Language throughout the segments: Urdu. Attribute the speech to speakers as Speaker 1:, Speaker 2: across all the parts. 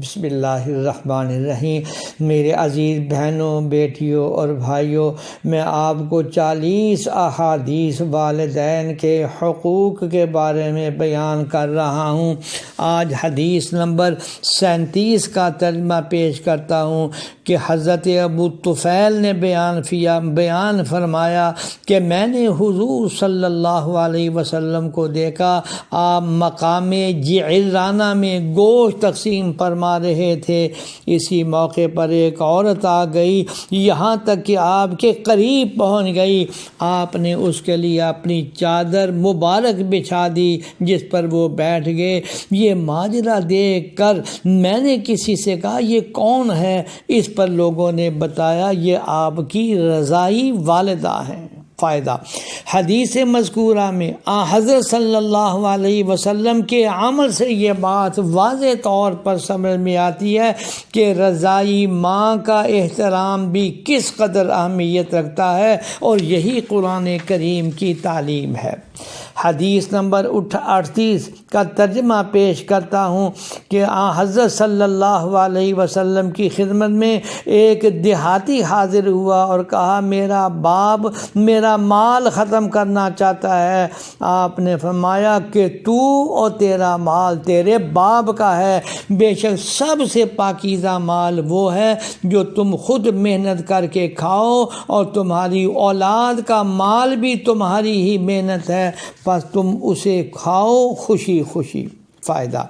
Speaker 1: بسم اللہ الرحمن الرحیم۔ میرے عزیز بہنوں، بیٹیوں اور بھائیوں، میں آپ کو 40 احادیث والدین کے حقوق کے بارے میں بیان کر رہا ہوں۔ آج حدیث نمبر 37 کا ترجمہ پیش کرتا ہوں کہ حضرت ابو طفیل نے بیان فرمایا کہ میں نے حضور صلی اللہ علیہ وسلم کو دیکھا، آپ مقام جعرانہ میں گوشت تقسیم فرما رہے تھے۔ اسی موقع پر ایک عورت آ گئی، یہاں تک کہ آپ کے قریب پہنچ گئی۔ آپ نے اس کے لیے اپنی چادر مبارک بچھا دی جس پر وہ بیٹھ گئے۔ یہ ماجرا دیکھ کر میں نے کسی سے کہا یہ کون ہے؟ اس پر لوگوں نے بتایا یہ آپ کی رضائی والدہ ہیں۔ فائدہ: حدیث مذکورہ میں حضرت صلی اللہ علیہ وسلم کے عمل سے یہ بات واضح طور پر سمجھ میں آتی ہے کہ رضائی ماں کا احترام بھی کس قدر اہمیت رکھتا ہے، اور یہی قرآن کریم کی تعلیم ہے۔ حدیث نمبر 38 کا ترجمہ پیش کرتا ہوں کہ حضرت صلی اللہ علیہ وسلم کی خدمت میں ایک دیہاتی حاضر ہوا اور کہا میرا باپ میرا مال ختم کرنا چاہتا ہے۔ آپ نے فرمایا کہ تو اور تیرا مال تیرے باپ کا ہے، بے شک سب سے پاکیزہ مال وہ ہے جو تم خود محنت کر کے کھاؤ، اور تمہاری اولاد کا مال بھی تمہاری ہی محنت ہے، پس تم اسے کھاؤ خوشی خوشی۔ فائدہ: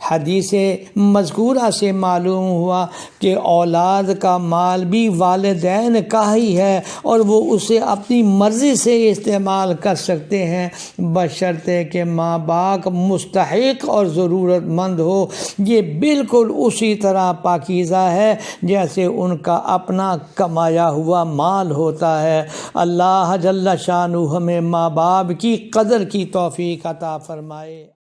Speaker 1: حدیث مذکورہ سے معلوم ہوا کہ اولاد کا مال بھی والدین کا ہی ہے، اور وہ اسے اپنی مرضی سے استعمال کر سکتے ہیں، بشرطے کہ ماں باپ مستحق اور ضرورت مند ہو۔ یہ بالکل اسی طرح پاکیزہ ہے جیسے ان کا اپنا کمایا ہوا مال ہوتا ہے۔ اللہ جل شانہ ہمیں ماں باپ کی قدر کی توفیق عطا فرمائے۔